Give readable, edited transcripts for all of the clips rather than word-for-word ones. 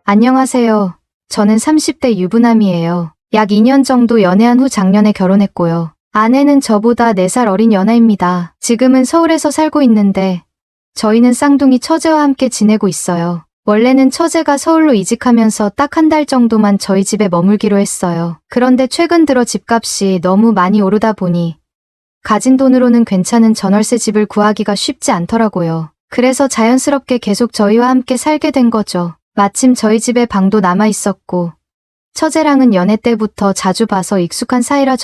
안녕하세요. 저는 30대 유부남이에요. 약 2년 정도 연애한 후 작년에 결혼했고요. 아내는 저보다 4살 어린 연하입니다. 지금은 서울에서 살고 있는데 저희는 쌍둥이 처제와 함께 지내고 있어요. 원래는 처제가 서울로 이직하면서 딱 한 달 정도만 저희 집에 머물기로 했어요. 그런데 최근 들어 집값이 너무 많이 오르다 보니 가진 돈으로는 괜찮은 전월세 집을 구하기가 쉽지 않더라고요. 그래서 자연스럽게 계속 저희와 함께 살게 된 거죠. 마침 저희 집에 방도 남아 있었고 처제랑은 연애 때부터 자주 봐서 익숙한 사이라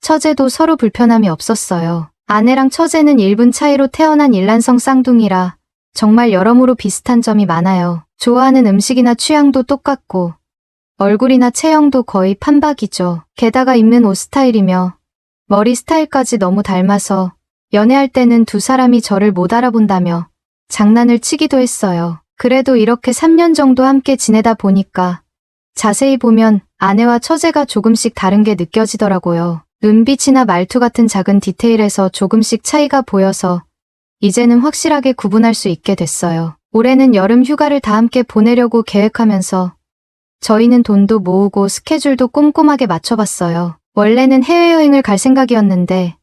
처제도 서로 불편함이 없었어요. 아내랑 처제는 1분 차이로 태어난 일란성 쌍둥이라 정말 여러모로 비슷한 점이 많아요. 좋아하는 음식이나 취향도 똑같고 얼굴이나 체형도 거의 판박이죠. 게다가 입는 옷 스타일이며 머리 스타일까지 너무 닮아서 연애할 때는 두 사람이 저를 못 알아본다며 장난을 치기도 했어요. 그래도 이렇게 3년 정도 함께 지내다 보니까 자세히 보면 아내와 처제가 조금씩 다른 게 느껴지더라고요. 눈빛이나 말투 같은 작은 디테일에서 조금씩 차이가 보여서 이제는 확실하게 구분할 수 있게 됐어요. 올해는 여름 휴가를 다 함께 보내려고 계획하면서 저희는 돈도 모으고 스케줄도 꼼꼼하게 맞춰봤어요. 원래는 해외여행을 갈 생각이었는데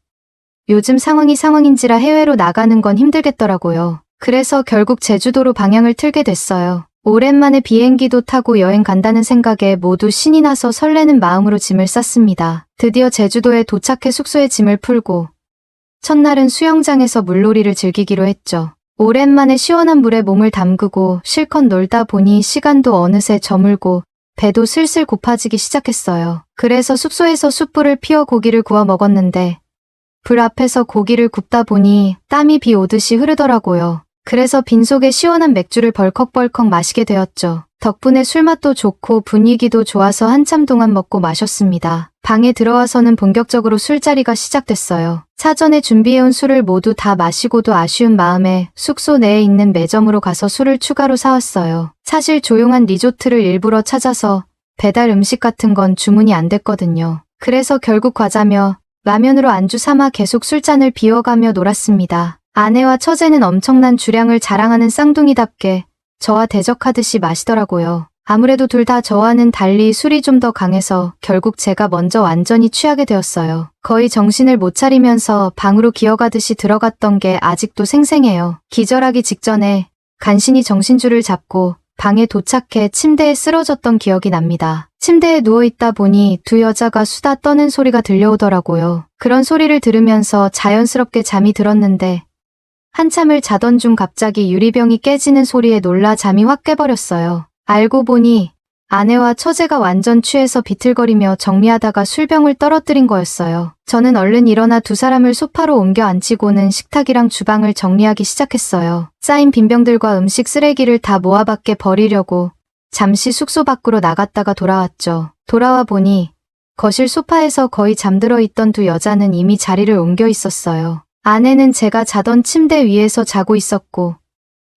요즘 상황인지라 해외로 나가는 건 힘들겠더라고요. 그래서 결국 제주도로 방향을 틀게 됐어요. 오랜만에 비행기도 타고 여행 간다는 생각에 모두 신이 나서 설레는 마음으로 짐을 쌌습니다. 드디어 제주도에 도착해 숙소에 짐을 풀고 첫날은 수영장에서 물놀이를 즐기기로 했죠. 오랜만에 시원한 물에 몸을 담그고 실컷 놀다 보니 시간도 어느새 저물고 배도 슬슬 고파지기 시작했어요. 그래서 숙소에서 숯불을 피워 고기를 구워 먹었는데 불 앞에서 고기를 굽다 보니 땀이 비 오듯이 흐르더라고요. 그래서 빈속에 시원한 맥주를 벌컥벌컥 마시게 되었죠. 덕분에 술맛도 좋고 분위기도 좋아서 한참 동안 먹고 마셨습니다. 방에 들어와서는 본격적으로 술자리가 시작됐어요. 사전에 준비해온 술을 모두 다 마시고도 아쉬운 마음에 숙소 내에 있는 매점으로 가서 술을 추가로 사왔어요. 사실 조용한 리조트를 일부러 찾아서 배달 음식 같은 건 주문이 안 됐거든요. 그래서 결국 과자며 라면으로 안주 삼아 계속 술잔을 비워가며 놀았습니다. 아내와 처제는 엄청난 주량을 자랑하는 쌍둥이답게 저와 대적하듯이 마시더라고요. 아무래도 둘 다 저와는 달리 술이 좀 더 강해서 결국 제가 먼저 완전히 취하게 되었어요. 거의 정신을 못 차리면서 방으로 기어가듯이 들어갔던 게 아직도 생생해요. 기절하기 직전에 간신히 정신줄을 잡고 방에 도착해 침대에 쓰러졌던 기억이 납니다. 침대에 누워있다 보니 두 여자가 수다 떠는 소리가 들려오더라고요. 그런 소리를 들으면서 자연스럽게 잠이 들었는데 한참을 자던 중 갑자기 유리병이 깨지는 소리에 놀라 잠이 확 깨버렸어요. 알고 보니 아내와 처제가 완전 취해서 비틀거리며 정리하다가 술병을 떨어뜨린 거였어요. 저는 얼른 일어나 두 사람을 소파로 옮겨 앉히고는 식탁이랑 주방을 정리하기 시작했어요. 쌓인 빈병들과 음식 쓰레기를 다 모아 밖에 버리려고 잠시 숙소 밖으로 나갔다가 돌아왔죠. 돌아와 보니 거실 소파에서 거의 잠들어 있던 두 여자는 이미 자리를 옮겨 있었어요. 아내는 제가 자던 침대 위에서 자고 있었고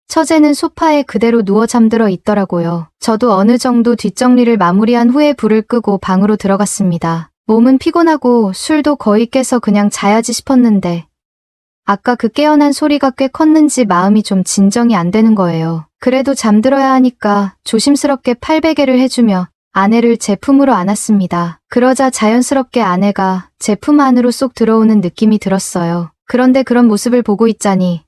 처제는 소파에 그대로 누워 잠들어 있더라고요. 저도 어느 정도 뒷정리를 마무리한 후에 불을 끄고 방으로 들어갔습니다. 몸은 피곤하고 술도 거의 깨서 그냥 자야지 싶었는데 아까 그 깨어난 소리가 꽤 컸는지 마음이 좀 진정이 안 되는 거예요. 그래도 잠들어야 하니까 조심스럽게 팔베개를 해주며 아내를 제 품으로 안았습니다. 그러자 자연스럽게 아내가 제 품 안으로 쏙 들어오는 느낌이 들었어요. 그런데 그런 모습을 보고 있자니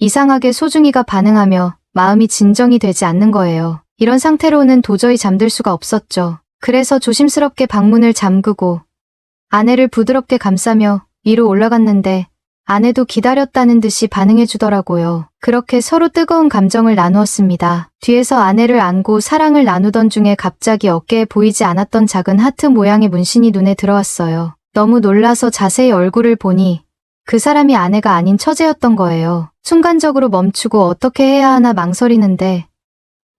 이상하게 소중이가 반응하며 마음이 진정이 되지 않는 거예요. 이런 상태로는 도저히 잠들 수가 없었죠. 그래서 조심스럽게 방문을 잠그고 아내를 부드럽게 감싸며 위로 올라갔는데 아내도 기다렸다는 듯이 반응해주더라고요. 그렇게 서로 뜨거운 감정을 나누었습니다. 뒤에서 아내를 안고 사랑을 나누던 중에 갑자기 어깨에 보이지 않았던 작은 하트 모양의 문신이 눈에 들어왔어요. 너무 놀라서 자세히 얼굴을 보니 그 사람이 아내가 아닌 처제였던 거예요. 순간적으로 멈추고 어떻게 해야 하나 망설이는데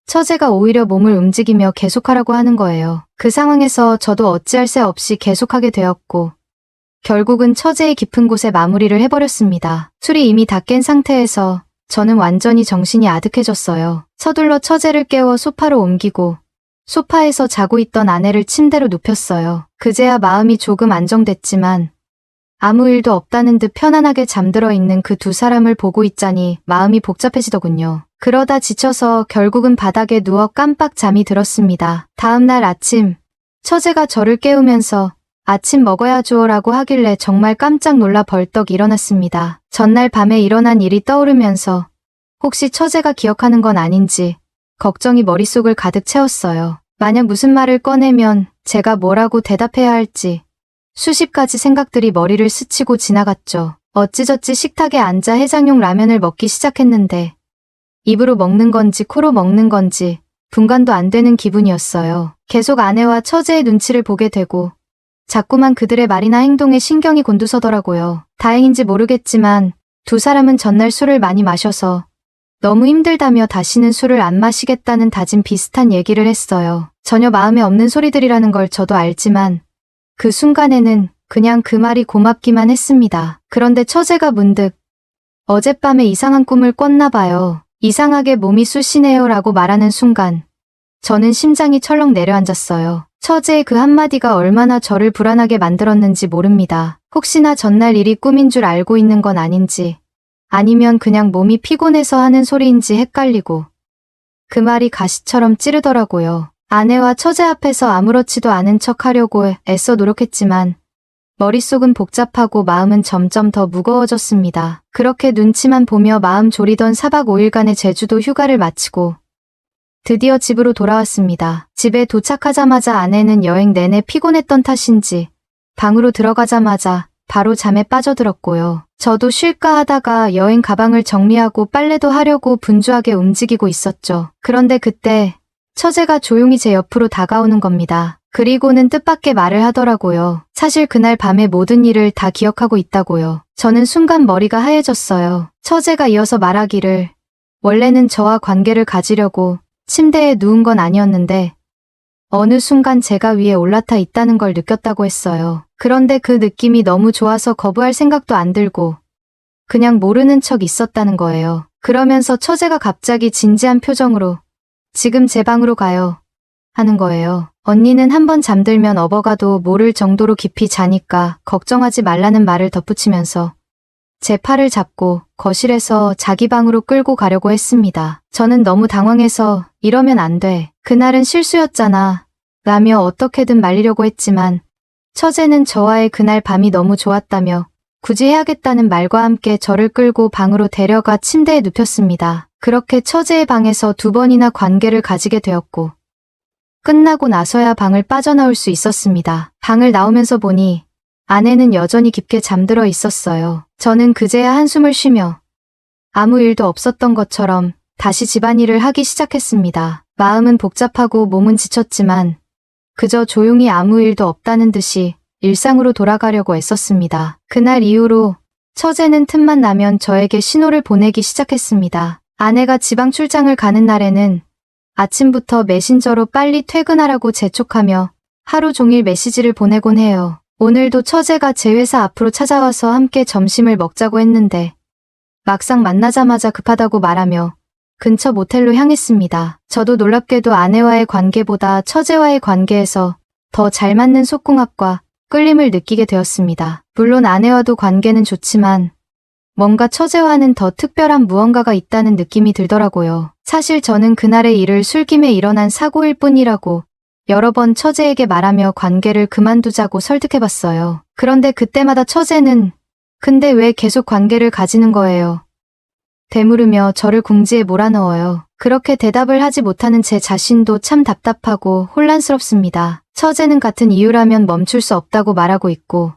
처제가 오히려 몸을 움직이며 계속하라고 하는 거예요. 그 상황에서 저도 어찌할 새 없이 계속하게 되었고 결국은 처제의 깊은 곳에 마무리를 해버렸습니다. 술이 이미 다 깬 상태에서 저는 완전히 정신이 아득해졌어요. 서둘러 처제를 깨워 소파로 옮기고 소파에서 자고 있던 아내를 침대로 눕혔어요. 그제야 마음이 조금 안정됐지만 아무 일도 없다는 듯 편안하게 잠들어 있는 그 두 사람을 보고 있자니 마음이 복잡해지더군요. 그러다 지쳐서 결국은 바닥에 누워 깜빡 잠이 들었습니다. 다음 날 아침, 처제가 저를 깨우면서 아침 먹어야죠라고 하길래 정말 깜짝 놀라 벌떡 일어났습니다. 전날 밤에 일어난 일이 떠오르면서 혹시 처제가 기억하는 건 아닌지 걱정이 머릿속을 가득 채웠어요. 만약 무슨 말을 꺼내면 제가 뭐라고 대답해야 할지 수십 가지 생각들이 머리를 스치고 지나갔죠. 어찌저찌 식탁에 앉아 해장용 라면을 먹기 시작했는데 입으로 먹는 건지 코로 먹는 건지 분간도 안 되는 기분이었어요. 계속 아내와 처제의 눈치를 보게 되고 자꾸만 그들의 말이나 행동에 신경이 곤두서더라고요. 다행인지 모르겠지만 두 사람은 전날 술을 많이 마셔서 너무 힘들다며 다시는 술을 안 마시겠다는 다짐 비슷한 얘기를 했어요. 전혀 마음에 없는 소리들이라는 걸 저도 알지만 그 순간에는 그냥 그 말이 고맙기만 했습니다. 그런데 처제가 문득 어젯밤에 이상한 꿈을 꿨나 봐요. 이상하게 몸이 쑤시네요 라고 말하는 순간 저는 심장이 철렁 내려앉았어요. 처제의 그 한마디가 얼마나 저를 불안하게 만들었는지 모릅니다. 혹시나 전날 일이 꿈인 줄 알고 있는 건 아닌지 아니면 그냥 몸이 피곤해서 하는 소리인지 헷갈리고 그 말이 가시처럼 찌르더라고요. 아내와 처제 앞에서 아무렇지도 않은 척 하려고 애써 노력했지만 머릿속은 복잡하고 마음은 점점 더 무거워졌습니다. 그렇게 눈치만 보며 마음 졸이던 4박 5일간의 제주도 휴가를 마치고 드디어 집으로 돌아왔습니다. 집에 도착하자마자 아내는 여행 내내 피곤했던 탓인지 방으로 들어가자마자 바로 잠에 빠져들었고요. 저도 쉴까 하다가 여행 가방을 정리하고 빨래도 하려고 분주하게 움직이고 있었죠. 그런데 그때 처제가 조용히 제 옆으로 다가오는 겁니다. 그리고는 뜻밖의 말을 하더라고요. 사실 그날 밤의 모든 일을 다 기억하고 있다고요. 저는 순간 머리가 하얘졌어요. 처제가 이어서 말하기를 원래는 저와 관계를 가지려고 침대에 누운 건 아니었는데 어느 순간 제가 위에 올라타 있다는 걸 느꼈다고 했어요. 그런데 그 느낌이 너무 좋아서 거부할 생각도 안 들고 그냥 모르는 척 있었다는 거예요. 그러면서 처제가 갑자기 진지한 표정으로 지금 제 방으로 가요 하는 거예요. 언니는 한번 잠들면 업어가도 모를 정도로 깊이 자니까 걱정하지 말라는 말을 덧붙이면서 제 팔을 잡고 거실에서 자기 방으로 끌고 가려고 했습니다. 저는 너무 당황해서 이러면 안 돼. 그날은 실수였잖아. 라며 어떻게든 말리려고 했지만 처제는 저와의 그날 밤이 너무 좋았다며 굳이 해야겠다는 말과 함께 저를 끌고 방으로 데려가 침대에 눕혔습니다. 그렇게 처제의 방에서 2번이나 관계를 가지게 되었고 끝나고 나서야 방을 빠져나올 수 있었습니다. 방을 나오면서 보니 아내는 여전히 깊게 잠들어 있었어요. 저는 그제야 한숨을 쉬며 아무 일도 없었던 것처럼 다시 집안일을 하기 시작했습니다. 마음은 복잡하고 몸은 지쳤지만 그저 조용히 아무 일도 없다는 듯이 일상으로 돌아가려고 애썼습니다. 그날 이후로 처제는 틈만 나면 저에게 신호를 보내기 시작했습니다. 아내가 지방 출장을 가는 날에는 아침부터 메신저로 빨리 퇴근하라고 재촉하며 하루 종일 메시지를 보내곤 해요. 오늘도 처제가 제 회사 앞으로 찾아와서 함께 점심을 먹자고 했는데 막상 만나자마자 급하다고 말하며 근처 모텔로 향했습니다. 저도 놀랍게도 아내와의 관계보다 처제와의 관계에서 더 잘 맞는 속궁합과 끌림을 느끼게 되었습니다. 물론 아내와도 관계는 좋지만 뭔가 처제와는 더 특별한 무언가가 있다는 느낌이 들더라고요. 사실 저는 그날의 일을 술김에 일어난 사고일 뿐이라고 여러 번 처제에게 말하며 관계를 그만두자고 설득해봤어요. 그런데 그때마다 처제는 근데 왜 계속 관계를 가지는 거예요? 되물으며 저를 궁지에 몰아넣어요. 그렇게 대답을 하지 못하는 제 자신도 참 답답하고 혼란스럽습니다. 처제는 같은 이유라면 멈출 수 없다고 말하고 있고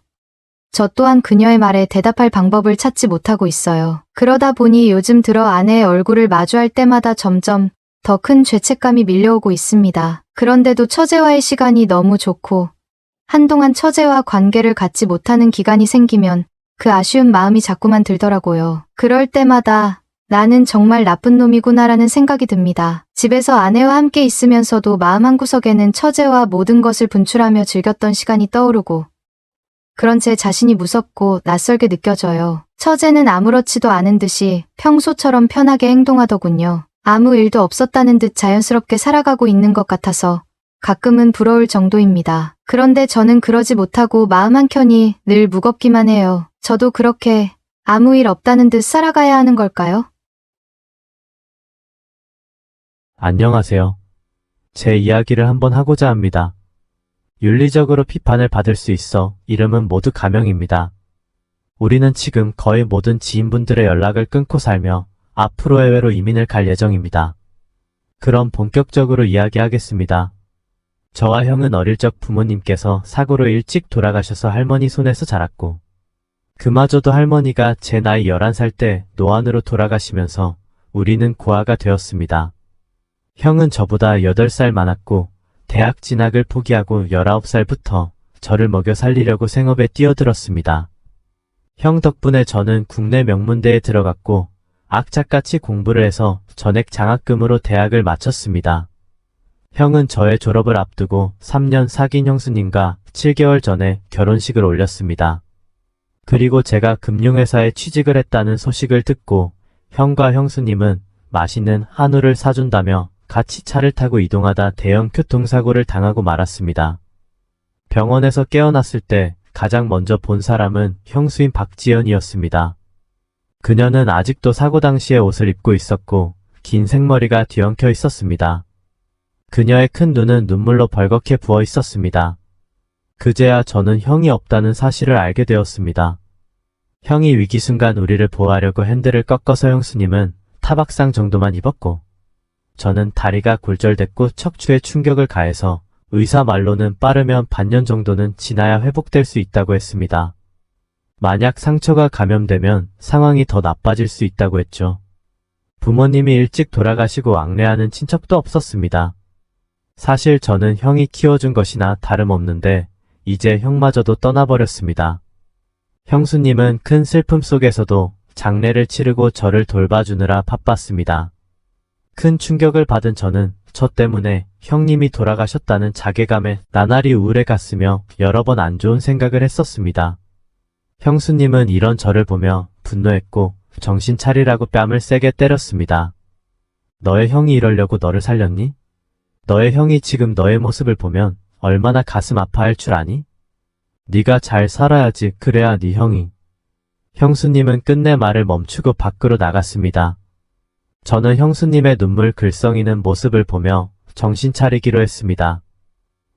저 또한 그녀의 말에 대답할 방법을 찾지 못하고 있어요. 그러다 보니 요즘 들어 아내의 얼굴을 마주할 때마다 점점 더 큰 죄책감이 밀려오고 있습니다. 그런데도 처제와의 시간이 너무 좋고 한동안 처제와 관계를 갖지 못하는 기간이 생기면 그 아쉬운 마음이 자꾸만 들더라고요. 그럴 때마다 나는 정말 나쁜 놈이구나라는 생각이 듭니다. 집에서 아내와 함께 있으면서도 마음 한구석에는 처제와 모든 것을 분출하며 즐겼던 시간이 떠오르고 그런 제 자신이 무섭고 낯설게 느껴져요. 처제는 아무렇지도 않은 듯이 평소처럼 편하게 행동하더군요. 아무 일도 없었다는 듯 자연스럽게 살아가고 있는 것 같아서 가끔은 부러울 정도입니다. 그런데 저는 그러지 못하고 마음 한켠이 늘 무겁기만 해요. 저도 그렇게 아무 일 없다는 듯 살아가야 하는 걸까요? 안녕하세요. 제 이야기를 한번 하고자 합니다. 윤리적으로 비판을 받을 수 있어 이름은 모두 가명입니다. 우리는 지금 거의 모든 지인분들의 연락을 끊고 살며 앞으로 해외로 이민을 갈 예정입니다. 그럼 본격적으로 이야기하겠습니다. 저와 형은 어릴 적 부모님께서 사고로 일찍 돌아가셔서 할머니 손에서 자랐고, 그마저도 할머니가 제 나이 11살 때 노안으로 돌아가시면서 우리는 고아가 되었습니다. 형은 저보다 8살 많았고 대학 진학을 포기하고 19살부터 저를 먹여 살리려고 생업에 뛰어들었습니다. 형 덕분에 저는 국내 명문대에 들어갔고 악착같이 공부를 해서 전액 장학금으로 대학을 마쳤습니다. 형은 저의 졸업을 앞두고 3년 사귄 형수님과 7개월 전에 결혼식을 올렸습니다. 그리고 제가 금융회사에 취직을 했다는 소식을 듣고 형과 형수님은 맛있는 한우를 사준다며 같이 차를 타고 이동하다 대형 교통사고를 당하고 말았습니다. 병원에서 깨어났을 때 가장 먼저 본 사람은 형수인 박지연이었습니다. 그녀는 아직도 사고 당시의 옷을 입고 있었고 긴 생머리가 뒤엉켜 있었습니다. 그녀의 큰 눈은 눈물로 벌겋게 부어 있었습니다. 그제야 저는 형이 없다는 사실을 알게 되었습니다. 형이 위기 순간 우리를 보호하려고 핸들을 꺾어서 형수님은 타박상 정도만 입었고 저는 다리가 골절됐고 척추에 충격을 가해서 의사 말로는 빠르면 반년 정도는 지나야 회복될 수 있다고 했습니다. 만약 상처가 감염되면 상황이 더 나빠질 수 있다고 했죠. 부모님이 일찍 돌아가시고 왕래하는 친척도 없었습니다. 사실 저는 형이 키워준 것이나 다름없는데 이제 형마저도 떠나버렸습니다. 형수님은 큰 슬픔 속에서도 장례를 치르고 저를 돌봐주느라 바빴습니다. 큰 충격을 받은 저는 저 때문에 형님이 돌아가셨다는 자괴감에 나날이 우울해 갔으며 여러 번 안 좋은 생각을 했었습니다. 형수님은 이런 저를 보며 분노했고 정신 차리라고 뺨을 세게 때렸습니다. 너의 형이 이러려고 너를 살렸니? 너의 형이 지금 너의 모습을 보면 얼마나 가슴 아파할 줄 아니? 네가 잘 살아야지 그래야 네 형이. 형수님은 끝내 말을 멈추고 밖으로 나갔습니다. 저는 형수님의 눈물 글썽이는 모습을 보며 정신 차리기로 했습니다.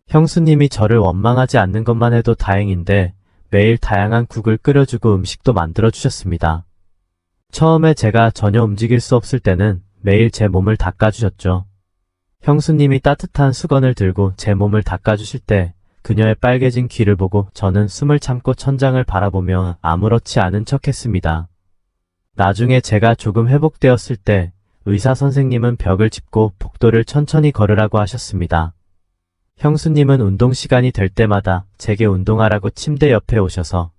형수님이 저를 원망하지 않는 것만 해도 다행인데 매일 다양한 국을 끓여주고 음식도 만들어주셨습니다. 처음에 제가 전혀 움직일 수 없을 때는 매일 제 몸을 닦아주셨죠. 형수님이 따뜻한 수건을 들고 제 몸을 닦아주실 때 그녀의 빨개진 귀를 보고 저는 숨을 참고 천장을 바라보며 아무렇지 않은 척했습니다. 나중에 제가 조금 회복되었을 때 의사 선생님은 벽을 짚고 복도를 천천히 걸으라고 하셨습니다. 형수님은 운동 시간이 될 때마다 제게 운동하라고 침대 옆에 오셔서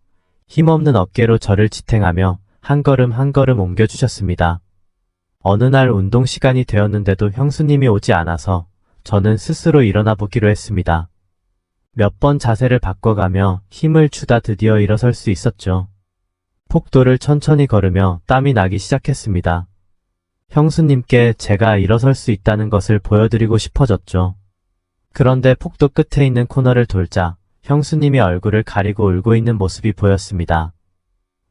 힘없는 어깨로 저를 지탱하며 한 걸음 한 걸음 옮겨주셨습니다. 어느 날 운동 시간이 되었는데도 형수님이 오지 않아서 저는 스스로 일어나 보기로 했습니다. 몇 번 자세를 바꿔가며 힘을 주다 드디어 일어설 수 있었죠. 폭도를 천천히 걸으며 땀이 나기 시작했습니다. 형수님께 제가 일어설 수 있다는 것을 보여드리고 싶어졌죠. 그런데 폭도 끝에 있는 코너를 돌자 형수님이 얼굴을 가리고 울고 있는 모습이 보였습니다.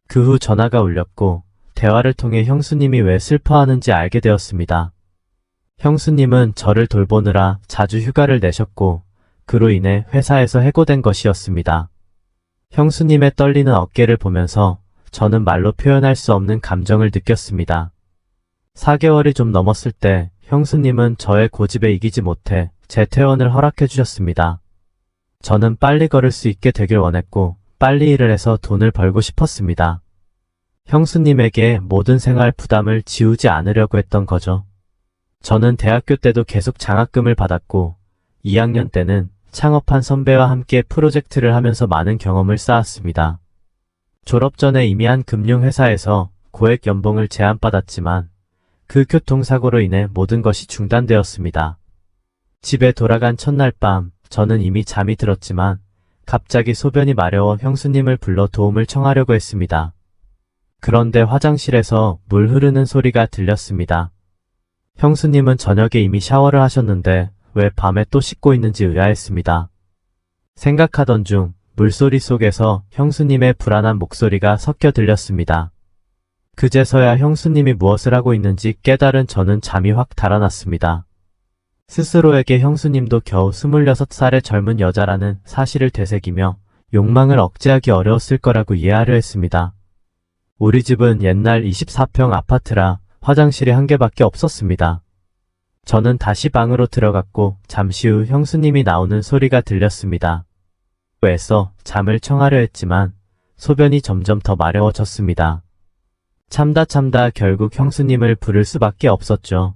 그 후 전화가 울렸고 대화를 통해 형수님이 왜 슬퍼하는지 알게 되었습니다. 형수님은 저를 돌보느라 자주 휴가를 내셨고 그로 인해 회사에서 해고된 것이었습니다. 형수님의 떨리는 어깨를 보면서 저는 말로 표현할 수 없는 감정을 느꼈습니다. 4개월이 좀 넘었을 때 형수님은 저의 고집에 이기지 못해 재퇴원을 허락해 주셨습니다. 저는 빨리 걸을 수 있게 되길 원했고 빨리 일을 해서 돈을 벌고 싶었습니다. 형수님에게 모든 생활 부담을 지우지 않으려고 했던 거죠. 저는 대학교 때도 계속 장학금을 받았고 2학년 때는 창업한 선배와 함께 프로젝트를 하면서 많은 경험을 쌓았습니다. 졸업 전에 이미 한 금융회사에서 고액 연봉을 제안받았지만 그 교통사고로 인해 모든 것이 중단되었습니다. 집에 돌아간 첫날 밤 저는 이미 잠이 들었지만 갑자기 소변이 마려워 형수님을 불러 도움을 청하려고 했습니다. 그런데 화장실에서 물 흐르는 소리가 들렸습니다. 형수님은 저녁에 이미 샤워를 하셨는데 왜 밤에 또 씻고 있는지 의아했습니다. 생각하던 중 물소리 속에서 형수님의 불안한 목소리가 섞여 들렸습니다. 그제서야 형수님이 무엇을 하고 있는지 깨달은 저는 잠이 확 달아났습니다. 스스로에게 형수님도 겨우 26살의 젊은 여자라는 사실을 되새기며 욕망을 억제하기 어려웠을 거라고 이해하려 했습니다. 우리 집은 옛날 24평 아파트라 화장실이 한 개밖에 없었습니다. 저는 다시 방으로 들어갔고 잠시 후 형수님이 나오는 소리가 들렸습니다. 애써 잠을 청하려 했지만 소변이 점점 더 마려워졌습니다. 참다 결국 형수님을 부를 수밖에 없었죠.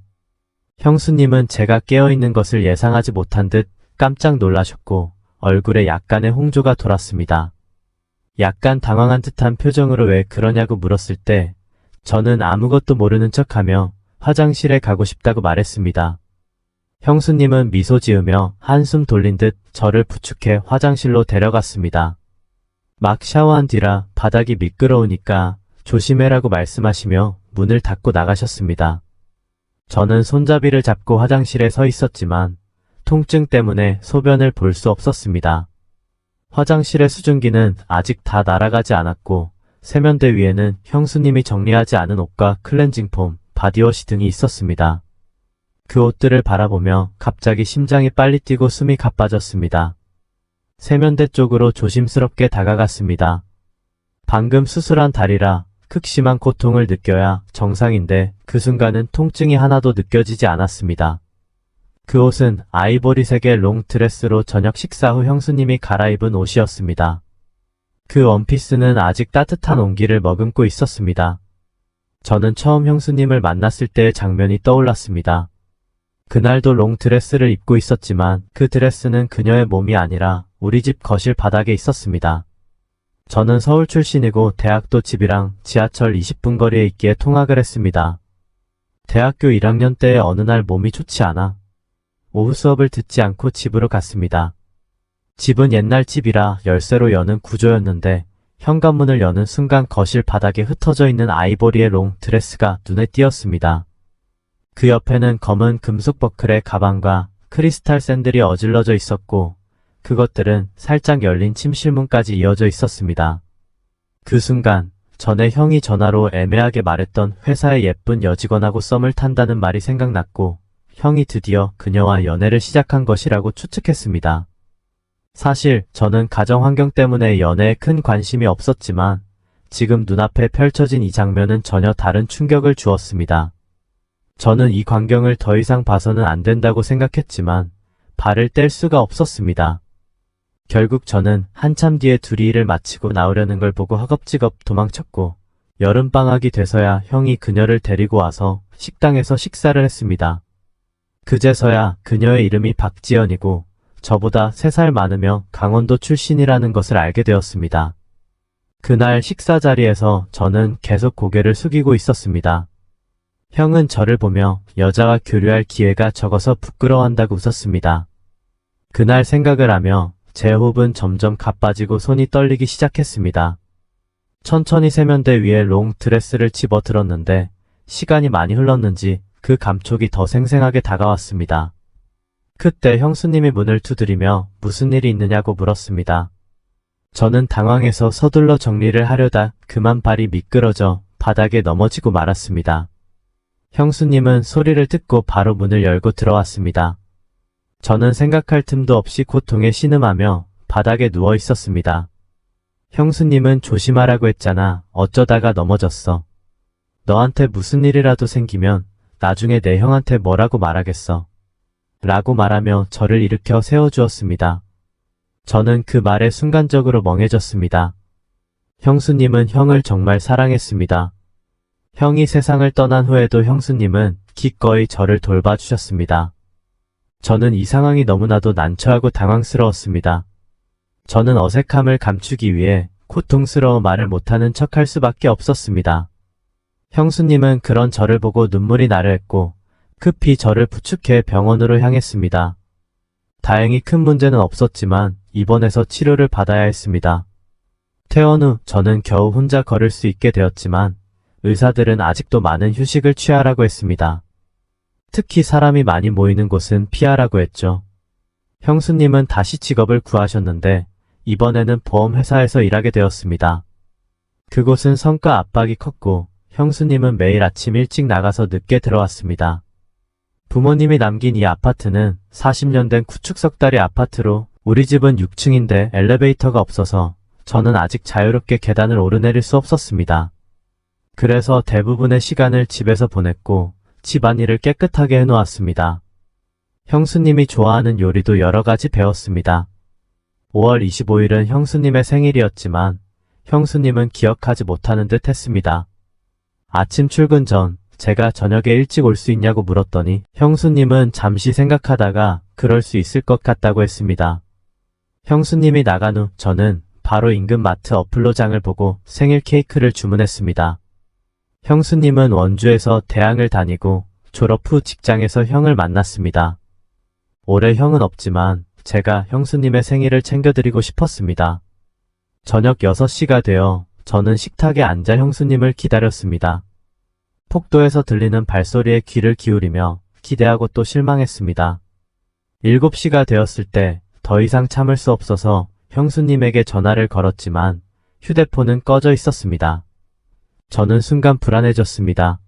형수님은 제가 깨어있는 것을 예상하지 못한 듯 깜짝 놀라셨고 얼굴에 약간의 홍조가 돌았습니다. 약간 당황한 듯한 표정으로 왜 그러냐고 물었을 때 저는 아무것도 모르는 척하며 화장실에 가고 싶다고 말했습니다. 형수님은 미소 지으며 한숨 돌린 듯 저를 부축해 화장실로 데려갔습니다. 막 샤워한 뒤라 바닥이 미끄러우니까 조심해라고 말씀하시며 문을 닫고 나가셨습니다. 저는 손잡이를 잡고 화장실에 서 있었지만 통증 때문에 소변을 볼 수 없었습니다. 화장실의 수증기는 아직 다 날아가지 않았고 세면대 위에는 형수님이 정리하지 않은 옷과 클렌징 폼, 바디워시 등이 있었습니다. 그 옷들을 바라보며 갑자기 심장이 빨리 뛰고 숨이 가빠졌습니다. 세면대 쪽으로 조심스럽게 다가갔습니다. 방금 수술한 다리라 극심한 고통을 느껴야 정상인데 그 순간은 통증이 하나도 느껴지지 않았습니다. 그 옷은 아이보리색의 롱드레스로 저녁 식사 후 형수님이 갈아입은 옷이었습니다. 그 원피스는 아직 따뜻한 온기를 머금고 있었습니다. 저는 처음 형수님을 만났을 때의 장면이 떠올랐습니다. 그날도 롱드레스를 입고 있었지만 그 드레스는 그녀의 몸이 아니라 우리 집 거실 바닥에 있었습니다. 저는 서울 출신이고 대학도 집이랑 지하철 20분 거리에 있기에 통학을 했습니다. 대학교 1학년 때의 어느 날 몸이 좋지 않아 오후 수업을 듣지 않고 집으로 갔습니다. 집은 옛날 집이라 열쇠로 여는 구조였는데 현관문을 여는 순간 거실 바닥에 흩어져 있는 아이보리의 롱 드레스가 눈에 띄었습니다. 그 옆에는 검은 금속 버클의 가방과 크리스탈 샌들이 어질러져 있었고 그것들은 살짝 열린 침실문까지 이어져 있었습니다. 그 순간 전에 형이 전화로 애매하게 말했던 회사의 예쁜 여직원하고 썸을 탄다는 말이 생각났고 형이 드디어 그녀와 연애를 시작한 것이라고 추측했습니다. 사실 저는 가정 환경 때문에 연애에 큰 관심이 없었지만 지금 눈앞에 펼쳐진 이 장면은 전혀 다른 충격을 주었습니다. 저는 이 광경을 더 이상 봐서는 안 된다고 생각했지만 발을 뗄 수가 없었습니다. 결국 저는 한참 뒤에 둘이 일을 마치고 나오려는 걸 보고 허겁지겁 도망쳤고 여름방학이 돼서야 형이 그녀를 데리고 와서 식당에서 식사를 했습니다. 그제서야 그녀의 이름이 박지연이고 저보다 3살 많으며 강원도 출신이라는 것을 알게 되었습니다. 그날 식사 자리에서 저는 계속 고개를 숙이고 있었습니다. 형은 저를 보며 여자와 교류할 기회가 적어서 부끄러워한다고 웃었습니다. 그날 생각을 하며 제 호흡은 점점 가빠지고 손이 떨리기 시작했습니다. 천천히 세면대 위에 롱 드레스를 집어 들었는데 시간이 많이 흘렀는지 그 감촉이 더 생생하게 다가왔습니다. 그때 형수님이 문을 두드리며 무슨 일이 있느냐고 물었습니다. 저는 당황해서 서둘러 정리를 하려다 그만 발이 미끄러져 바닥에 넘어지고 말았습니다. 형수님은 소리를 듣고 바로 문을 열고 들어왔습니다. 저는 생각할 틈도 없이 고통에 신음하며 바닥에 누워 있었습니다. 형수님은 조심하라고 했잖아. 어쩌다가 넘어졌어. 너한테 무슨 일이라도 생기면 나중에 내 형한테 뭐라고 말하겠어. 라고 말하며 저를 일으켜 세워주었습니다. 저는 그 말에 순간적으로 멍해졌습니다. 형수님은 형을 정말 사랑했습니다. 형이 세상을 떠난 후에도 형수님은 기꺼이 저를 돌봐주셨습니다. 저는 이 상황이 너무나도 난처하고 당황스러웠습니다. 저는 어색함을 감추기 위해 고통스러워 말을 못하는 척할 수밖에 없었습니다. 형수님은 그런 저를 보고 눈물이 나려 했고 급히 저를 부축해 병원으로 향했습니다. 다행히 큰 문제는 없었지만 입원해서 치료를 받아야 했습니다. 퇴원 후 저는 겨우 혼자 걸을 수 있게 되었지만 의사들은 아직도 많은 휴식을 취하라고 했습니다. 특히 사람이 많이 모이는 곳은 피하라고 했죠. 형수님은 다시 직업을 구하셨는데 이번에는 보험회사에서 일하게 되었습니다. 그곳은 성과 압박이 컸고 형수님은 매일 아침 일찍 나가서 늦게 들어왔습니다. 부모님이 남긴 이 아파트는 40년 된 구축석다리 아파트로 우리 집은 6층인데 엘리베이터가 없어서 저는 아직 자유롭게 계단을 오르내릴 수 없었습니다. 그래서 대부분의 시간을 집에서 보냈고 집안일을 깨끗하게 해놓았습니다. 형수님이 좋아하는 요리도 여러 가지 배웠습니다. 5월 25일은 형수님의 생일이었지만 형수님은 기억하지 못하는 듯 했습니다. 아침 출근 전 제가 저녁에 일찍 올 수 있냐고 물었더니 형수님은 잠시 생각하다가 그럴 수 있을 것 같다고 했습니다. 형수님이 나간 후 저는 바로 인근 마트 어플로 장을 보고 생일 케이크를 주문했습니다. 형수님은 원주에서 대학을 다니고 졸업 후 직장에서 형을 만났습니다. 올해 형은 없지만 제가 형수님의 생일을 챙겨드리고 싶었습니다. 저녁 6시가 되어 저는 식탁에 앉아 형수님을 기다렸습니다. 폭도에서 들리는 발소리에 귀를 기울이며 기대하고 또 실망했습니다. 7시가 되었을 때 더 이상 참을 수 없어서 형수님에게 전화를 걸었지만 휴대폰은 꺼져 있었습니다. 저는 순간 불안해졌습니다.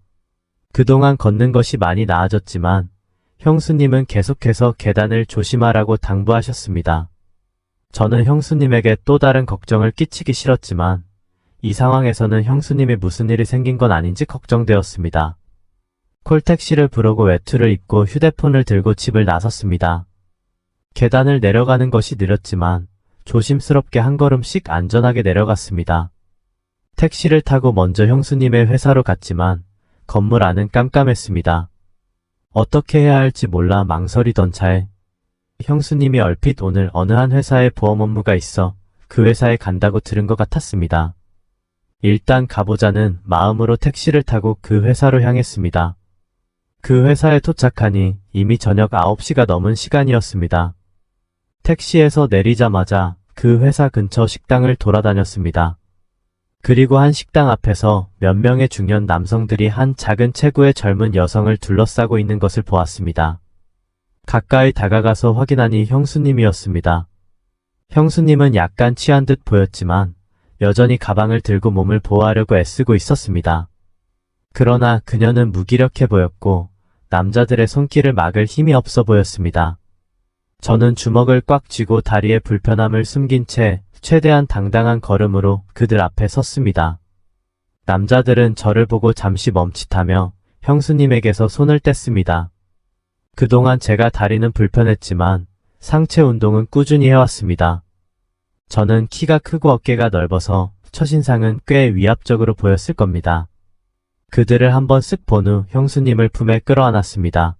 그동안 걷는 것이 많이 나아졌지만 형수님은 계속해서 계단을 조심하라고 당부하셨습니다. 저는 형수님에게 또 다른 걱정을 끼치기 싫었지만 이 상황에서는 형수님이 무슨 일이 생긴 건 아닌지 걱정되었습니다. 콜택시를 부르고 외투를 입고 휴대폰을 들고 집을 나섰습니다. 계단을 내려가는 것이 느렸지만 조심스럽게 한 걸음씩 안전하게 내려갔습니다. 택시를 타고 먼저 형수님의 회사로 갔지만 건물 안은 깜깜했습니다. 어떻게 해야 할지 몰라 망설이던 차에 형수님이 얼핏 오늘 어느 한 회사에 보험 업무가 있어 그 회사에 간다고 들은 것 같았습니다. 일단 가보자는 마음으로 택시를 타고 그 회사로 향했습니다. 그 회사에 도착하니 이미 저녁 9시가 넘은 시간이었습니다. 택시에서 내리자마자 그 회사 근처 식당을 돌아다녔습니다. 그리고 한 식당 앞에서 몇 명의 중년 남성들이 한 작은 체구의 젊은 여성을 둘러싸고 있는 것을 보았습니다. 가까이 다가가서 확인하니 형수님이었습니다. 형수님은 약간 취한 듯 보였지만 여전히 가방을 들고 몸을 보호하려고 애쓰고 있었습니다. 그러나 그녀는 무기력해 보였고 남자들의 손길을 막을 힘이 없어 보였습니다. 저는 주먹을 꽉 쥐고 다리의 불편함을 숨긴 채 최대한 당당한 걸음으로 그들 앞에 섰습니다. 남자들은 저를 보고 잠시 멈칫하며 형수님에게서 손을 뗐습니다. 그동안 제가 다리는 불편했지만 상체 운동은 꾸준히 해왔습니다. 저는 키가 크고 어깨가 넓어서 첫인상은 꽤 위압적으로 보였을 겁니다. 그들을 한번 쓱 본 후 형수님을 품에 끌어안았습니다.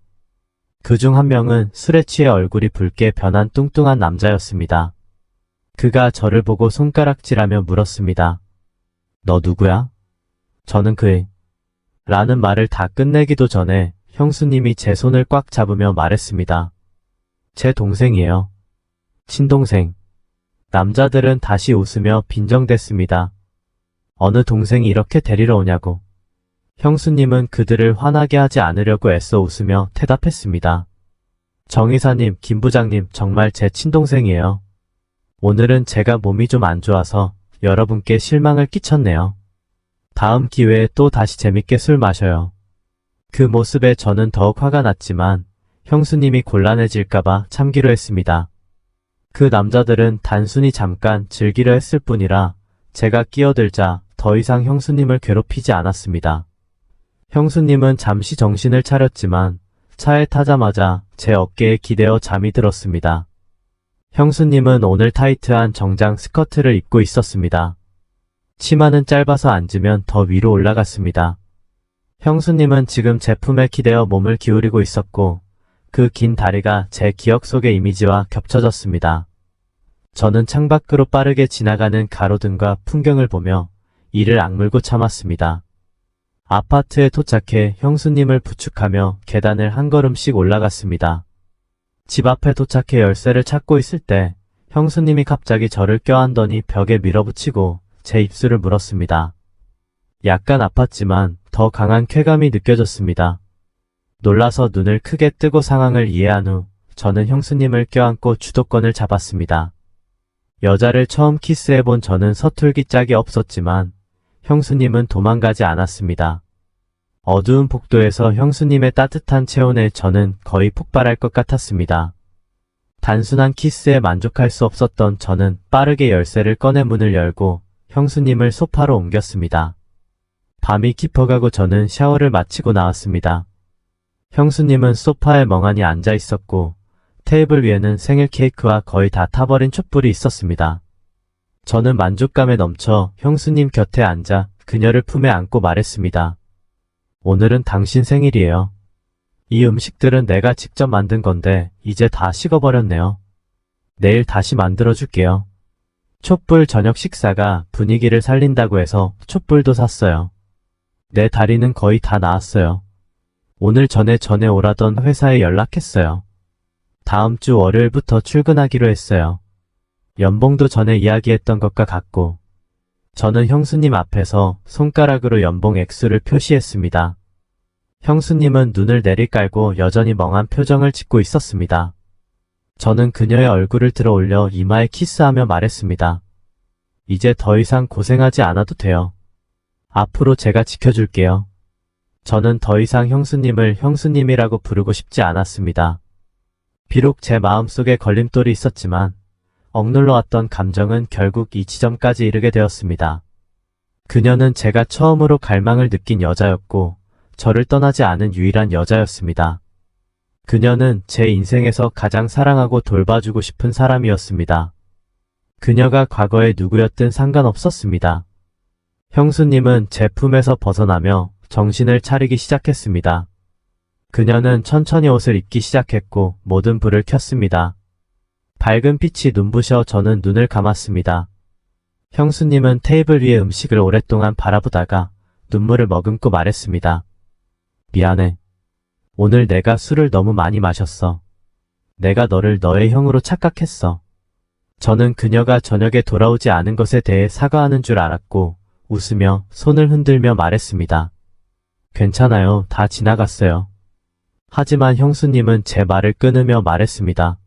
그중 한 명은 술에 취해 얼굴이 붉게 변한 뚱뚱한 남자였습니다. 그가 저를 보고 손가락질하며 물었습니다. 너 누구야? 저는 그의 라는 말을 다 끝내기도 전에 형수님이 제 손을 꽉 잡으며 말했습니다. 제 동생이에요. 친동생. 남자들은 다시 웃으며 빈정댔습니다. 어느 동생이 이렇게 데리러 오냐고. 형수님은 그들을 화나게 하지 않으려고 애써 웃으며 대답했습니다. 정 이사님, 김 부장님, 정말 제 친동생이에요. 오늘은 제가 몸이 좀 안 좋아서 여러분께 실망을 끼쳤네요. 다음 기회에 또 다시 재밌게 술 마셔요. 그 모습에 저는 더욱 화가 났지만 형수님이 곤란해질까봐 참기로 했습니다. 그 남자들은 단순히 잠깐 즐기려 했을 뿐이라 제가 끼어들자 더 이상 형수님을 괴롭히지 않았습니다. 형수님은 잠시 정신을 차렸지만 차에 타자마자 제 어깨에 기대어 잠이 들었습니다. 형수님은 오늘 타이트한 정장 스커트를 입고 있었습니다. 치마는 짧아서 앉으면 더 위로 올라갔습니다. 형수님은 지금 제 품에 기대어 몸을 기울이고 있었고 그 긴 다리가 제 기억 속의 이미지와 겹쳐졌습니다. 저는 창밖으로 빠르게 지나가는 가로등과 풍경을 보며 이를 악물고 참았습니다. 아파트에 도착해 형수님을 부축하며 계단을 한 걸음씩 올라갔습니다. 집 앞에 도착해 열쇠를 찾고 있을 때 형수님이 갑자기 저를 껴안더니 벽에 밀어붙이고 제 입술을 물었습니다. 약간 아팠지만 더 강한 쾌감이 느껴졌습니다. 놀라서 눈을 크게 뜨고 상황을 이해한 후 저는 형수님을 껴안고 주도권을 잡았습니다. 여자를 처음 키스해본 저는 서툴기 짝이 없었지만 형수님은 도망가지 않았습니다. 어두운 복도에서 형수님의 따뜻한 체온에 저는 거의 폭발할 것 같았습니다. 단순한 키스에 만족할 수 없었던 저는 빠르게 열쇠를 꺼내 문을 열고 형수님을 소파로 옮겼습니다. 밤이 깊어가고 저는 샤워를 마치고 나왔습니다. 형수님은 소파에 멍하니 앉아 있었고 테이블 위에는 생일 케이크와 거의 다 타버린 촛불이 있었습니다. 저는 만족감에 넘쳐 형수님 곁에 앉아 그녀를 품에 안고 말했습니다. 오늘은 당신 생일이에요. 이 음식들은 내가 직접 만든 건데 이제 다 식어버렸네요. 내일 다시 만들어줄게요. 촛불 저녁 식사가 분위기를 살린다고 해서 촛불도 샀어요. 내 다리는 거의 다 나았어요. 오늘 전에 오라던 회사에 연락했어요. 다음 주 월요일부터 출근하기로 했어요. 연봉도 전에 이야기했던 것과 같고 저는 형수님 앞에서 손가락으로 연봉 액수를 표시했습니다. 형수님은 눈을 내리깔고 여전히 멍한 표정을 짓고 있었습니다. 저는 그녀의 얼굴을 들어 올려 이마에 키스하며 말했습니다. 이제 더 이상 고생하지 않아도 돼요. 앞으로 제가 지켜줄게요. 저는 더 이상 형수님을 형수님이라고 부르고 싶지 않았습니다. 비록 제 마음속에 걸림돌이 있었지만 억눌러 왔던 감정은 결국 이 지점까지 이르게 되었습니다. 그녀는 제가 처음으로 갈망을 느낀 여자였고 저를 떠나지 않은 유일한 여자였습니다. 그녀는 제 인생에서 가장 사랑하고 돌봐주고 싶은 사람이었습니다. 그녀가 과거에 누구였든 상관없었습니다. 형수님은 제 품에서 벗어나며 정신을 차리기 시작했습니다. 그녀는 천천히 옷을 입기 시작했고 모든 불을 켰습니다. 밝은 빛이 눈부셔 저는 눈을 감았습니다. 형수님은 테이블 위의 음식을 오랫동안 바라보다가 눈물을 머금고 말했습니다. 미안해. 오늘 내가 술을 너무 많이 마셨어. 내가 너를 너의 형으로 착각했어. 저는 그녀가 저녁에 돌아오지 않은 것에 대해 사과하는 줄 알았고 웃으며 손을 흔들며 말했습니다. 괜찮아요. 다 지나갔어요. 하지만 형수님은 제 말을 끊으며 말했습니다.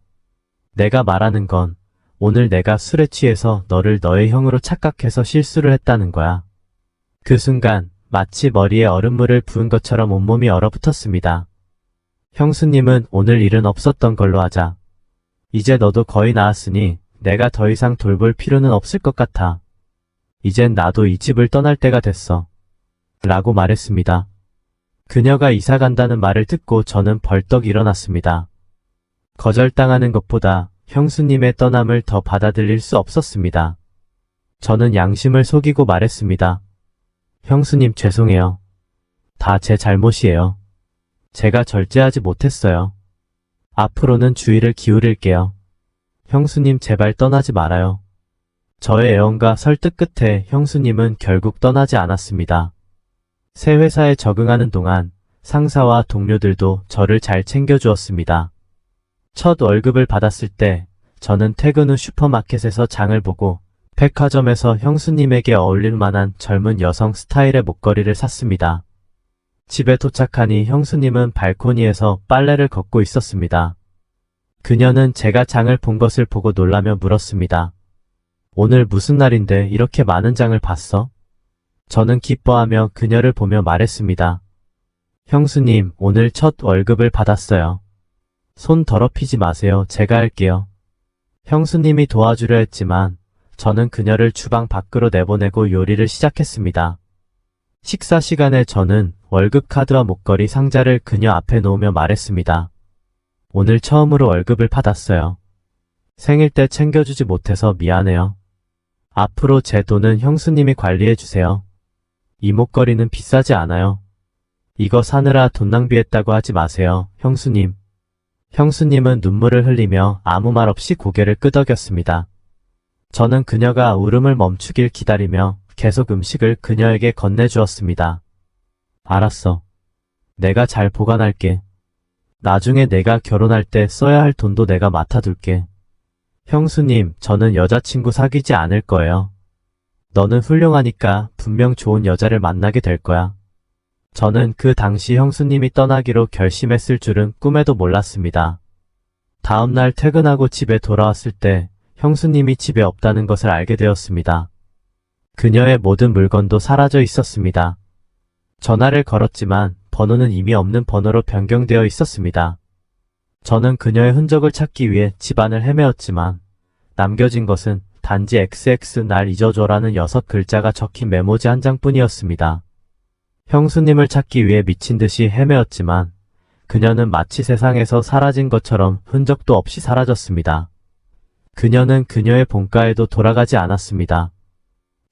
내가 말하는 건 오늘 내가 술에 취해서 너를 너의 형으로 착각해서 실수를 했다는 거야. 그 순간 마치 머리에 얼음물을 부은 것처럼 온몸이 얼어붙었습니다. 형수님은 오늘 일은 없었던 걸로 하자. 이제 너도 거의 나았으니 내가 더 이상 돌볼 필요는 없을 것 같아. 이젠 나도 이 집을 떠날 때가 됐어. 라고 말했습니다. 그녀가 이사 간다는 말을 듣고 저는 벌떡 일어났습니다. 거절당하는 것보다 형수님의 떠남을 더 받아들일 수 없었습니다. 저는 양심을 속이고 말했습니다. 형수님 죄송해요. 다 제 잘못이에요. 제가 절제하지 못했어요. 앞으로는 주의를 기울일게요. 형수님 제발 떠나지 말아요. 저의 애원과 설득 끝에 형수님은 결국 떠나지 않았습니다. 새 회사에 적응하는 동안 상사와 동료들도 저를 잘 챙겨주었습니다. 첫 월급을 받았을 때 저는 퇴근 후 슈퍼마켓에서 장을 보고 백화점에서 형수님에게 어울릴 만한 젊은 여성 스타일의 목걸이를 샀습니다. 집에 도착하니 형수님은 발코니에서 빨래를 걷고 있었습니다. 그녀는 제가 장을 본 것을 보고 놀라며 물었습니다. 오늘 무슨 날인데 이렇게 많은 장을 봤어? 저는 기뻐하며 그녀를 보며 말했습니다. 형수님, 오늘 첫 월급을 받았어요. 손 더럽히지 마세요. 제가 할게요. 형수님이 도와주려 했지만 저는 그녀를 주방 밖으로 내보내고 요리를 시작했습니다. 식사 시간에 저는 월급 카드와 목걸이 상자를 그녀 앞에 놓으며 말했습니다. 오늘 처음으로 월급을 받았어요. 생일 때 챙겨주지 못해서 미안해요. 앞으로 제 돈은 형수님이 관리해주세요. 이 목걸이는 비싸지 않아요. 이거 사느라 돈 낭비했다고 하지 마세요, 형수님. 형수님은 눈물을 흘리며 아무 말 없이 고개를 끄덕였습니다. 저는 그녀가 울음을 멈추길 기다리며 계속 음식을 그녀에게 건네주었습니다. 알았어. 내가 잘 보관할게. 나중에 내가 결혼할 때 써야 할 돈도 내가 맡아둘게. 형수님, 저는 여자친구 사귀지 않을 거예요. 너는 훌륭하니까 분명 좋은 여자를 만나게 될 거야. 저는 그 당시 형수님이 떠나기로 결심했을 줄은 꿈에도 몰랐습니다. 다음 날 퇴근하고 집에 돌아왔을 때 형수님이 집에 없다는 것을 알게 되었습니다. 그녀의 모든 물건도 사라져 있었습니다. 전화를 걸었지만 번호는 이미 없는 번호로 변경되어 있었습니다. 저는 그녀의 흔적을 찾기 위해 집안을 헤매었지만 남겨진 것은 단지 XX 날 잊어줘라는 6글자가 적힌 메모지 한 장뿐이었습니다. 형수님을 찾기 위해 미친 듯이 헤매었지만 그녀는 마치 세상에서 사라진 것처럼 흔적도 없이 사라졌습니다. 그녀는 그녀의 본가에도 돌아가지 않았습니다.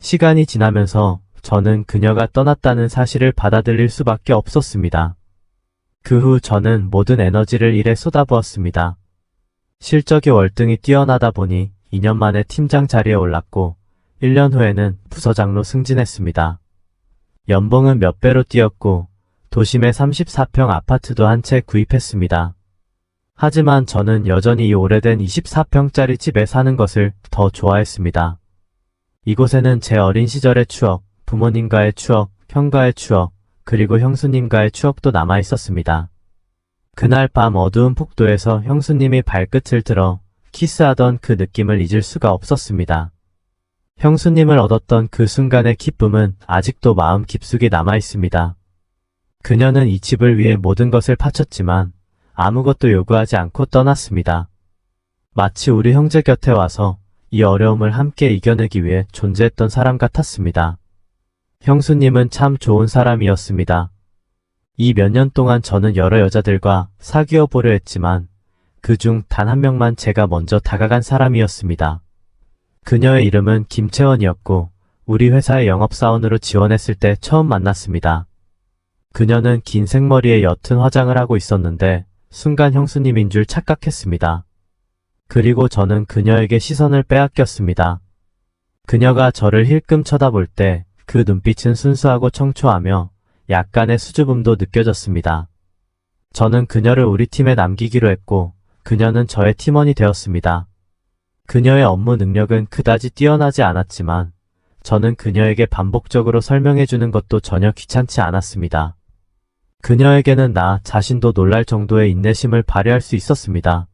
시간이 지나면서 저는 그녀가 떠났다는 사실을 받아들일 수밖에 없었습니다. 그 후 저는 모든 에너지를 일에 쏟아부었습니다. 실적이 월등히 뛰어나다 보니 2년 만에 팀장 자리에 올랐고 1년 후에는 부서장로 승진했습니다. 연봉은 몇 배로 뛰었고 도심의 34평 아파트도 한 채 구입했습니다. 하지만 저는 여전히 이 오래된 24평짜리 집에 사는 것을 더 좋아했습니다. 이곳에는 제 어린 시절의 추억, 부모님과의 추억, 형과의 추억, 그리고 형수님과의 추억도 남아 있었습니다. 그날 밤 어두운 폭도에서 형수님이 발끝을 들어 키스하던 그 느낌을 잊을 수가 없었습니다. 형수님을 얻었던 그 순간의 기쁨은 아직도 마음 깊숙이 남아 있습니다. 그녀는 이 집을 위해 모든 것을 바쳤지만 아무것도 요구하지 않고 떠났습니다. 마치 우리 형제 곁에 와서 이 어려움을 함께 이겨내기 위해 존재했던 사람 같았습니다. 형수님은 참 좋은 사람이었습니다. 이 몇 년 동안 저는 여러 여자들과 사귀어 보려 했지만 그중 단 한 명만 제가 먼저 다가간 사람이었습니다. 그녀의 이름은 김채원이었고 우리 회사의 영업사원으로 지원했을 때 처음 만났습니다. 그녀는 긴 생머리에 옅은 화장을 하고 있었는데 순간 형수님인 줄 착각했습니다. 그리고 저는 그녀에게 시선을 빼앗겼습니다. 그녀가 저를 힐끔 쳐다볼 때 그 눈빛은 순수하고 청초하며 약간의 수줍음도 느껴졌습니다. 저는 그녀를 우리 팀에 남기기로 했고 그녀는 저의 팀원이 되었습니다. 그녀의 업무 능력은 그다지 뛰어나지 않았지만 저는 그녀에게 반복적으로 설명해주는 것도 전혀 귀찮지 않았습니다. 그녀에게는 나 자신도 놀랄 정도의 인내심을 발휘할 수 있었습니다.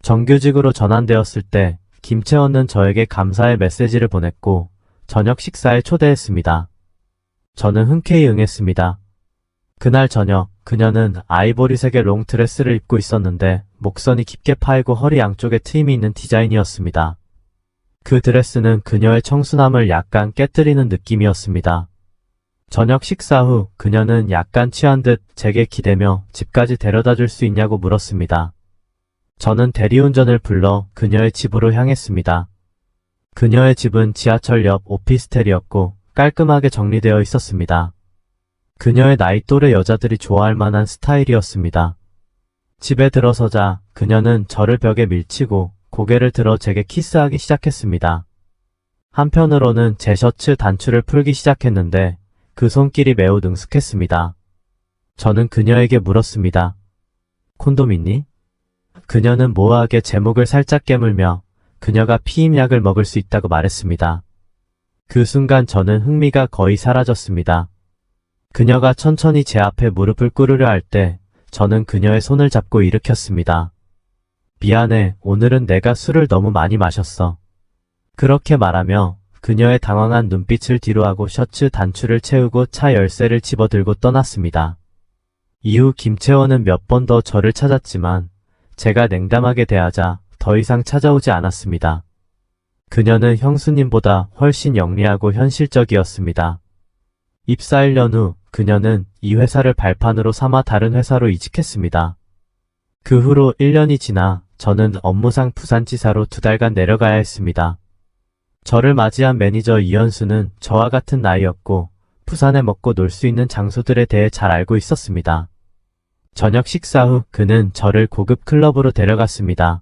정규직으로 전환되었을 때 김채원은 저에게 감사의 메시지를 보냈고 저녁 식사에 초대했습니다. 저는 흔쾌히 응했습니다. 그날 저녁 그녀는 아이보리색의 롱드레스를 입고 있었는데 목선이 깊게 파이고 허리 양쪽에 트임이 있는 디자인이었습니다. 그 드레스는 그녀의 청순함을 약간 깨뜨리는 느낌이었습니다. 저녁 식사 후 그녀는 약간 취한 듯 제게 기대며 집까지 데려다 줄 수 있냐고 물었습니다. 저는 대리운전을 불러 그녀의 집으로 향했습니다. 그녀의 집은 지하철 옆 오피스텔이었고 깔끔하게 정리되어 있었습니다. 그녀의 나이 또래 여자들이 좋아할 만한 스타일이었습니다. 집에 들어서자 그녀는 저를 벽에 밀치고 고개를 들어 제게 키스하기 시작했습니다. 한편으로는 제 셔츠 단추를 풀기 시작했는데 그 손길이 매우 능숙했습니다. 저는 그녀에게 물었습니다. 콘돔 있니? 그녀는 모호하게 제 목을 살짝 깨물며 그녀가 피임약을 먹을 수 있다고 말했습니다. 그 순간 저는 흥미가 거의 사라졌습니다. 그녀가 천천히 제 앞에 무릎을 꿇으려 할 때 저는 그녀의 손을 잡고 일으켰습니다. 미안해, 오늘은 내가 술을 너무 많이 마셨어. 그렇게 말하며 그녀의 당황한 눈빛을 뒤로하고 셔츠 단추를 채우고 차 열쇠를 집어들고 떠났습니다. 이후 김채원은 몇 번 더 저를 찾았지만 제가 냉담하게 대하자 더 이상 찾아오지 않았습니다. 그녀는 형수님보다 훨씬 영리하고 현실적이었습니다. 입사 1년 후 그녀는 이 회사를 발판으로 삼아 다른 회사로 이직했습니다. 그 후로 1년이 지나 저는 업무상 부산지사로 2달간 내려가야 했습니다. 저를 맞이한 매니저 이현수는 저와 같은 나이였고 부산에 먹고 놀 수 있는 장소들에 대해 잘 알고 있었습니다. 저녁 식사 후 그는 저를 고급 클럽으로 데려갔습니다.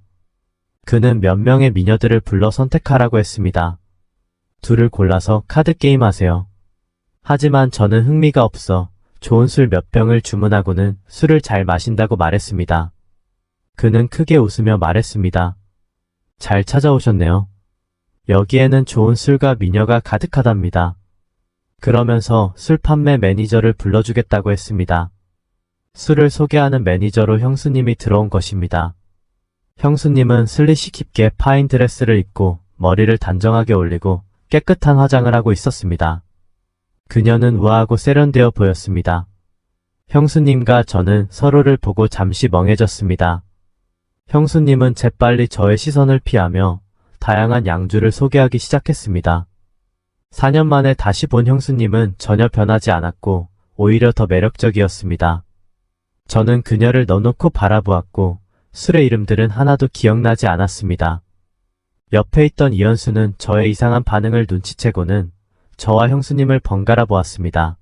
그는 몇 명의 미녀들을 불러 선택하라고 했습니다. 둘을 골라서 카드게임 하세요. 하지만 저는 흥미가 없어 좋은 술 몇 병을 주문하고는 술을 잘 마신다고 말했습니다. 그는 크게 웃으며 말했습니다. 잘 찾아오셨네요. 여기에는 좋은 술과 미녀가 가득하답니다. 그러면서 술 판매 매니저를 불러주겠다고 했습니다. 술을 소개하는 매니저로 형수님이 들어온 것입니다. 형수님은 슬릿이 깊게 파인 드레스를 입고 머리를 단정하게 올리고 깨끗한 화장을 하고 있었습니다. 그녀는 우아하고 세련되어 보였습니다. 형수님과 저는 서로를 보고 잠시 멍해졌습니다. 형수님은 재빨리 저의 시선을 피하며 다양한 양주를 소개하기 시작했습니다. 4년 만에 다시 본 형수님은 전혀 변하지 않았고 오히려 더 매력적이었습니다. 저는 그녀를 넋놓고 바라보았고 술의 이름들은 하나도 기억나지 않았습니다. 옆에 있던 이현수는 저의 이상한 반응을 눈치채고는 저와 형수님을 번갈아 보았습니다.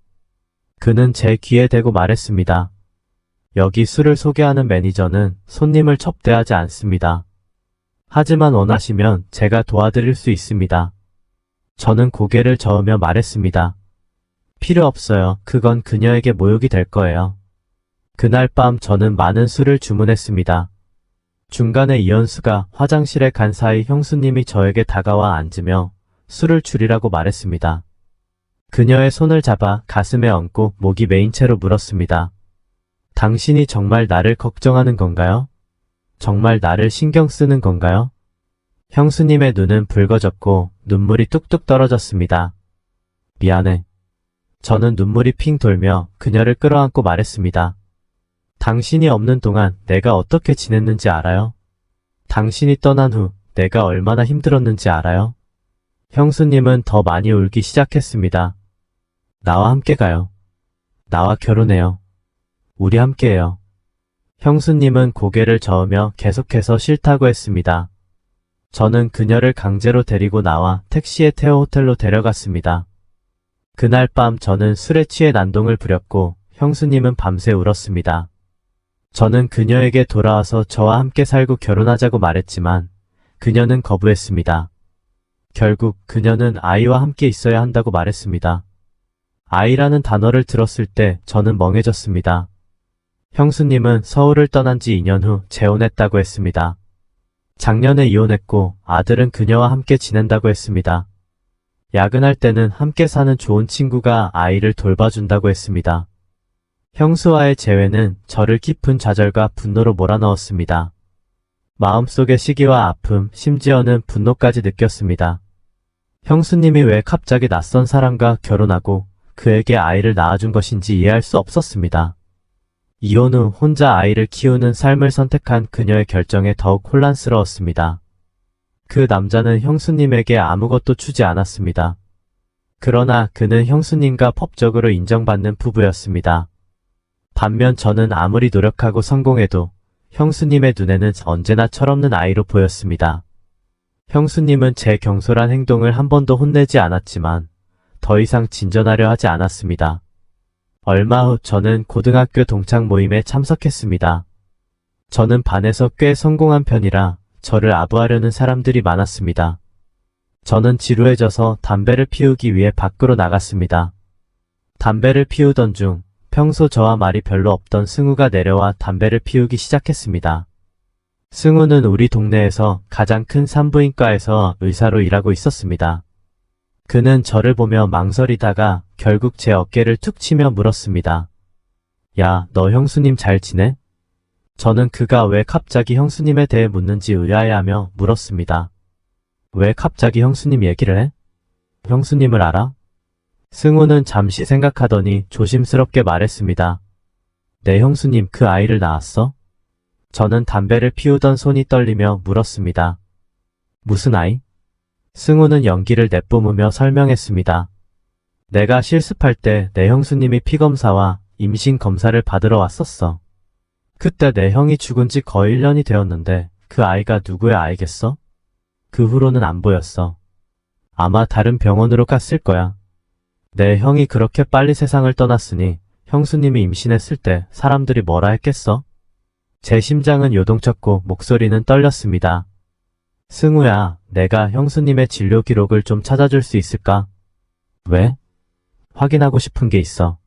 그는 제 귀에 대고 말했습니다. 여기 술을 소개하는 매니저는 손님을 접대하지 않습니다. 하지만 원하시면 제가 도와드릴 수 있습니다. 저는 고개를 저으며 말했습니다. 필요 없어요. 그건 그녀에게 모욕이 될 거예요. 그날 밤 저는 많은 술을 주문했습니다. 중간에 이현수가 화장실에 간 사이 형수님이 저에게 다가와 앉으며 술을 줄이라고 말했습니다. 그녀의 손을 잡아 가슴에 얹고 목이 메인 채로 물었습니다. 당신이 정말 나를 걱정하는 건가요? 정말 나를 신경 쓰는 건가요? 형수님의 눈은 붉어졌고 눈물이 뚝뚝 떨어졌습니다. 미안해. 저는 눈물이 핑 돌며 그녀를 끌어안고 말했습니다. 당신이 없는 동안 내가 어떻게 지냈는지 알아요? 당신이 떠난 후 내가 얼마나 힘들었는지 알아요? 형수님은 더 많이 울기 시작했습니다. 나와 함께 가요. 나와 결혼해요. 우리 함께해요. 형수님은 고개를 저으며 계속해서 싫다고 했습니다. 저는 그녀를 강제로 데리고 나와 택시에 태워 호텔로 데려갔습니다. 그날 밤 저는 술에 취해 난동을 부렸고 형수님은 밤새 울었습니다. 저는 그녀에게 돌아와서 저와 함께 살고 결혼하자고 말했지만 그녀는 거부했습니다. 결국 그녀는 아이와 함께 있어야 한다고 말했습니다. 아이라는 단어를 들었을 때 저는 멍해졌습니다. 형수님은 서울을 떠난 지 2년 후 재혼했다고 했습니다. 작년에 이혼했고 아들은 그녀와 함께 지낸다고 했습니다. 야근할 때는 함께 사는 좋은 친구가 아이를 돌봐준다고 했습니다. 형수와의 재회는 저를 깊은 좌절과 분노로 몰아넣었습니다. 마음속의 시기와 아픔, 심지어는 분노까지 느꼈습니다. 형수님이 왜 갑자기 낯선 사람과 결혼하고 그에게 아이를 낳아준 것인지 이해할 수 없었습니다. 이혼 후 혼자 아이를 키우는 삶을 선택한 그녀의 결정에 더욱 혼란스러웠습니다. 그 남자는 형수님에게 아무것도 주지 않았습니다. 그러나 그는 형수님과 법적으로 인정받는 부부였습니다. 반면 저는 아무리 노력하고 성공해도 형수님의 눈에는 언제나 철없는 아이로 보였습니다. 형수님은 제 경솔한 행동을 한 번도 혼내지 않았지만 더 이상 진전하려 하지 않았습니다. 얼마 후 저는 고등학교 동창 모임에 참석했습니다. 저는 반에서 꽤 성공한 편이라 저를 아부하려는 사람들이 많았습니다. 저는 지루해져서 담배를 피우기 위해 밖으로 나갔습니다. 담배를 피우던 중 평소 저와 말이 별로 없던 승우가 내려와 담배를 피우기 시작했습니다. 승우는 우리 동네에서 가장 큰 산부인과에서 의사로 일하고 있었습니다. 그는 저를 보며 망설이다가 결국 제 어깨를 툭 치며 물었습니다. 야, 너 형수님 잘 지내? 저는 그가 왜 갑자기 형수님에 대해 묻는지 의아해하며 물었습니다. 왜 갑자기 형수님 얘기를 해? 형수님을 알아? 승우는 잠시 생각하더니 조심스럽게 말했습니다. 네, 형수님 그 아이를 낳았어? 저는 담배를 피우던 손이 떨리며 물었습니다. 무슨 아이? 승우는 연기를 내뿜으며 설명했습니다. 내가 실습할 때 내 형수님이 피검사와 임신 검사를 받으러 왔었어. 그때 내 형이 죽은 지 거의 1년이 되었는데 그 아이가 누구의 아이겠어? 그 후로는 안 보였어. 아마 다른 병원으로 갔을 거야. 내 형이 그렇게 빨리 세상을 떠났으니 형수님이 임신했을 때 사람들이 뭐라 했겠어? 제 심장은 요동쳤고 목소리는 떨렸습니다. 승우야, 내가 형수님의 진료 기록을 좀 찾아줄 수 있을까? 왜? 확인하고 싶은 게 있어.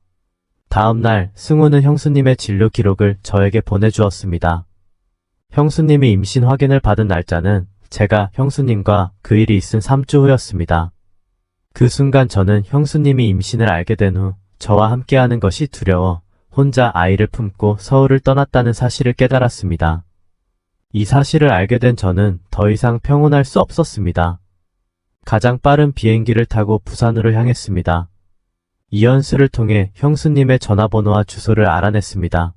다음 날 승우는 형수님의 진료 기록을 저에게 보내주었습니다. 형수님이 임신 확인을 받은 날짜는 제가 형수님과 그 일이 있은 3주 후였습니다. 그 순간 저는 형수님이 임신을 알게 된 후 저와 함께하는 것이 두려워 혼자 아이를 품고 서울을 떠났다는 사실을 깨달았습니다. 이 사실을 알게 된 저는 더 이상 평온할 수 없었습니다. 가장 빠른 비행기를 타고 부산으로 향했습니다. 이현수를 통해 형수님의 전화번호와 주소를 알아냈습니다.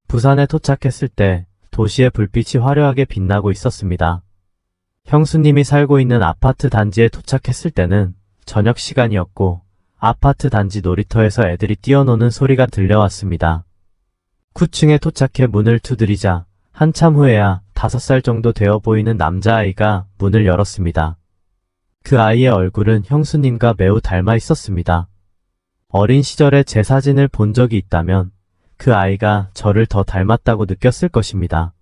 부산에 도착했을 때 도시의 불빛이 화려하게 빛나고 있었습니다. 형수님이 살고 있는 아파트 단지에 도착했을 때는 저녁 시간이었고 아파트 단지 놀이터에서 애들이 뛰어노는 소리가 들려왔습니다. 9층에 도착해 문을 두드리자 한참 후에야 5살 정도 되어 보이는 남자아이가 문을 열었습니다. 그 아이의 얼굴은 형수님과 매우 닮아 있었습니다. 어린 시절에 제 사진을 본 적이 있다면 그 아이가 저를 더 닮았다고 느꼈을 것입니다.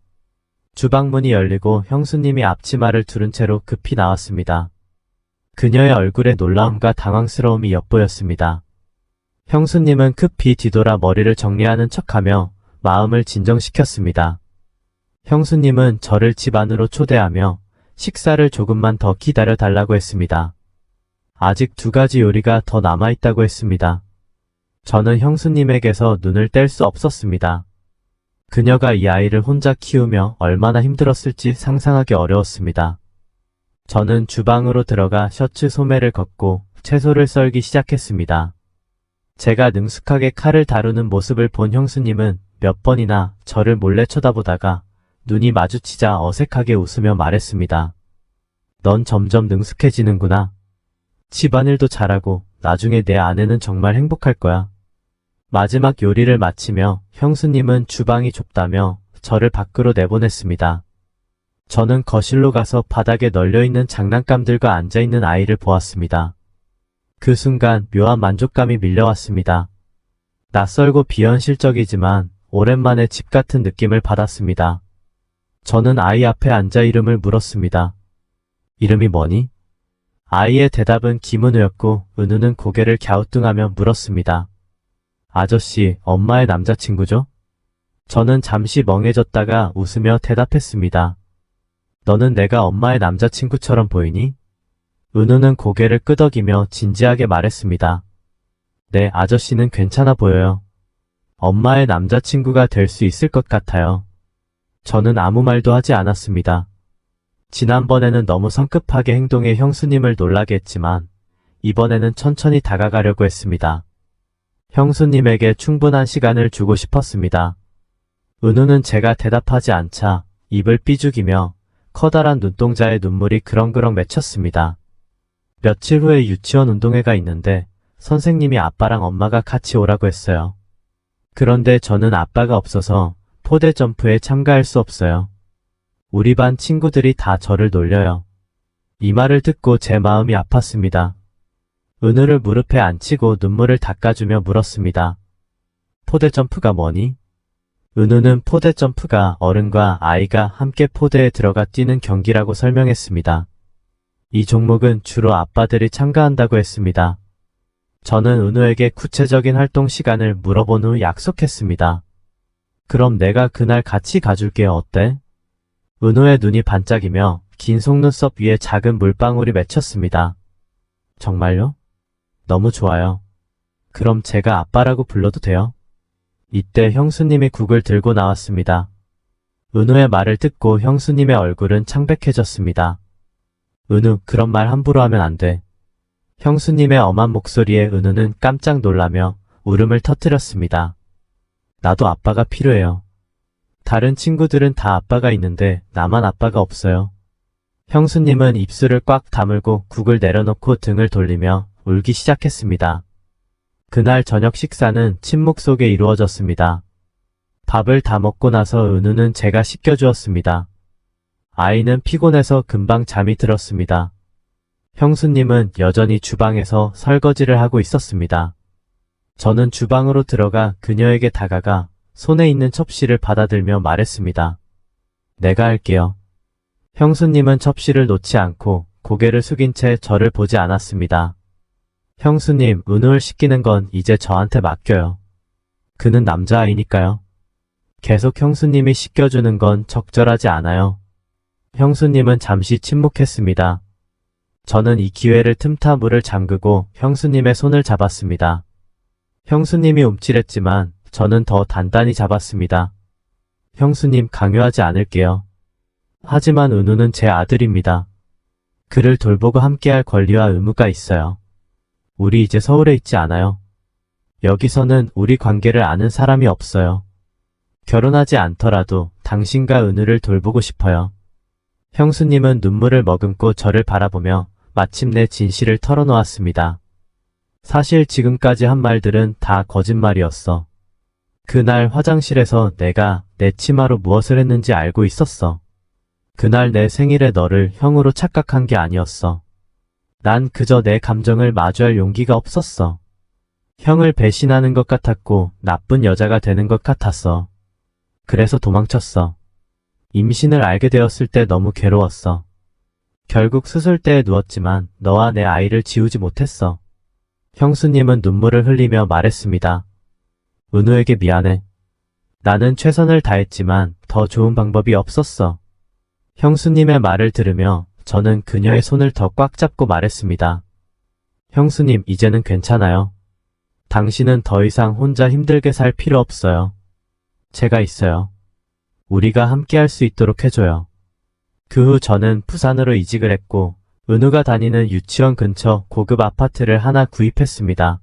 주방문이 열리고 형수님이 앞치마를 두른 채로 급히 나왔습니다. 그녀의 얼굴에 놀라움과 당황스러움이 엿보였습니다. 형수님은 급히 뒤돌아 머리를 정리하는 척하며 마음을 진정시켰습니다. 형수님은 저를 집 안으로 초대하며 식사를 조금만 더 기다려 달라고 했습니다. 아직 2가지 요리가 더 남아있다고 했습니다. 저는 형수님에게서 눈을 뗄 수 없었습니다. 그녀가 이 아이를 혼자 키우며 얼마나 힘들었을지 상상하기 어려웠습니다. 저는 주방으로 들어가 셔츠 소매를 걷고 채소를 썰기 시작했습니다. 제가 능숙하게 칼을 다루는 모습을 본 형수님은 몇 번이나 저를 몰래 쳐다보다가 눈이 마주치자 어색하게 웃으며 말했습니다. 넌 점점 능숙해지는구나. 집안일도 잘하고 나중에 내 아내는 정말 행복할 거야. 마지막 요리를 마치며 형수님은 주방이 좁다며 저를 밖으로 내보냈습니다. 저는 거실로 가서 바닥에 널려있는 장난감들과 앉아있는 아이를 보았습니다. 그 순간 묘한 만족감이 밀려왔습니다. 낯설고 비현실적이지만 오랜만에 집 같은 느낌을 받았습니다. 저는 아이 앞에 앉아 이름을 물었습니다. 이름이 뭐니? 아이의 대답은 김은우였고 은우는 고개를 갸우뚱하며 물었습니다. 아저씨, 엄마의 남자친구죠? 저는 잠시 멍해졌다가 웃으며 대답했습니다. 너는 내가 엄마의 남자친구처럼 보이니? 은우는 고개를 끄덕이며 진지하게 말했습니다. 네, 아저씨는 괜찮아 보여요. 엄마의 남자친구가 될 수 있을 것 같아요. 저는 아무 말도 하지 않았습니다. 지난번에는 너무 성급하게 행동해 형수님을 놀라게 했지만 이번에는 천천히 다가가려고 했습니다. 형수님에게 충분한 시간을 주고 싶었습니다. 은우는 제가 대답하지 않자 입을 삐죽이며 커다란 눈동자에 눈물이 그렁그렁 맺혔습니다. 며칠 후에 유치원 운동회가 있는데 선생님이 아빠랑 엄마가 같이 오라고 했어요. 그런데 저는 아빠가 없어서 포대 점프에 참가할 수 없어요. 우리 반 친구들이 다 저를 놀려요. 이 말을 듣고 제 마음이 아팠습니다. 은우를 무릎에 앉히고 눈물을 닦아주며 물었습니다. 포대 점프가 뭐니? 은우는 포대 점프가 어른과 아이가 함께 포대에 들어가 뛰는 경기라고 설명했습니다. 이 종목은 주로 아빠들이 참가한다고 했습니다. 저는 은우에게 구체적인 활동 시간을 물어본 후 약속했습니다. 그럼 내가 그날 같이 가줄게요. 어때? 은우의 눈이 반짝이며 긴 속눈썹 위에 작은 물방울이 맺혔습니다. 정말요? 너무 좋아요. 그럼 제가 아빠라고 불러도 돼요? 이때 형수님이 국을 들고 나왔습니다. 은우의 말을 듣고 형수님의 얼굴은 창백해졌습니다. 은우, 그런 말 함부로 하면 안 돼. 형수님의 엄한 목소리에 은우는 깜짝 놀라며 울음을 터뜨렸습니다. 나도 아빠가 필요해요. 다른 친구들은 다 아빠가 있는데 나만 아빠가 없어요. 형수님은 입술을 꽉 다물고 국을 내려놓고 등을 돌리며 울기 시작했습니다. 그날 저녁 식사는 침묵 속에 이루어졌습니다. 밥을 다 먹고 나서 은우는 제가 씻겨주었습니다. 아이는 피곤해서 금방 잠이 들었습니다. 형수님은 여전히 주방에서 설거지를 하고 있었습니다. 저는 주방으로 들어가 그녀에게 다가가 손에 있는 접시를 받아들며 말했습니다. 내가 할게요. 형수님은 접시를 놓지 않고 고개를 숙인 채 저를 보지 않았습니다. 형수님, 은우를 씻기는 건 이제 저한테 맡겨요. 그는 남자아이니까요. 계속 형수님이 씻겨주는 건 적절하지 않아요. 형수님은 잠시 침묵했습니다. 저는 이 기회를 틈타 물을 잠그고 형수님의 손을 잡았습니다. 형수님이 움찔했지만 저는 더 단단히 잡았습니다. 형수님, 강요하지 않을게요. 하지만 은우는 제 아들입니다. 그를 돌보고 함께할 권리와 의무가 있어요. 우리 이제 서울에 있지 않아요. 여기서는 우리 관계를 아는 사람이 없어요. 결혼하지 않더라도 당신과 은우를 돌보고 싶어요. 형수님은 눈물을 머금고 저를 바라보며 마침내 진실을 털어놓았습니다. 사실 지금까지 한 말들은 다 거짓말이었어. 그날 화장실에서 내가 내 치마로 무엇을 했는지 알고 있었어. 그날 내 생일에 너를 형으로 착각한 게 아니었어. 난 그저 내 감정을 마주할 용기가 없었어. 형을 배신하는 것 같았고 나쁜 여자가 되는 것 같았어. 그래서 도망쳤어. 임신을 알게 되었을 때 너무 괴로웠어. 결국 수술대에 누웠지만 너와 내 아이를 지우지 못했어. 형수님은 눈물을 흘리며 말했습니다. 은우에게 미안해. 나는 최선을 다했지만 더 좋은 방법이 없었어. 형수님의 말을 들으며 저는 그녀의 손을 더 꽉 잡고 말했습니다. 형수님, 이제는 괜찮아요. 당신은 더 이상 혼자 힘들게 살 필요 없어요. 제가 있어요. 우리가 함께 할 수 있도록 해줘요. 그 후 저는 부산으로 이직을 했고 은우가 다니는 유치원 근처 고급 아파트를 하나 구입했습니다.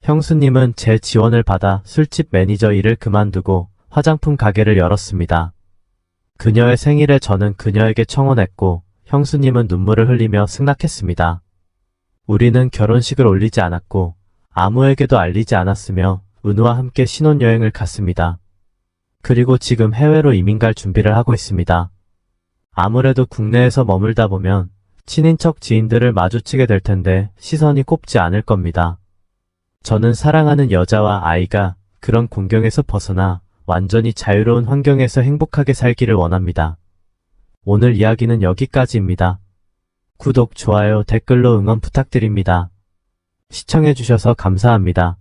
형수님은 제 지원을 받아 술집 매니저 일을 그만두고 화장품 가게를 열었습니다. 그녀의 생일에 저는 그녀에게 청혼했고 형수님은 눈물을 흘리며 승낙했습니다. 우리는 결혼식을 올리지 않았고 아무에게도 알리지 않았으며 은우와 함께 신혼여행을 갔습니다. 그리고 지금 해외로 이민 갈 준비를 하고 있습니다. 아무래도 국내에서 머물다 보면 친인척 지인들을 마주치게 될 텐데 시선이 곱지 않을 겁니다. 저는 사랑하는 여자와 아이가 그런 공경에서 벗어나 완전히 자유로운 환경에서 행복하게 살기를 원합니다. 오늘 이야기는 여기까지입니다. 구독, 좋아요, 댓글로 응원 부탁드립니다. 시청해주셔서 감사합니다.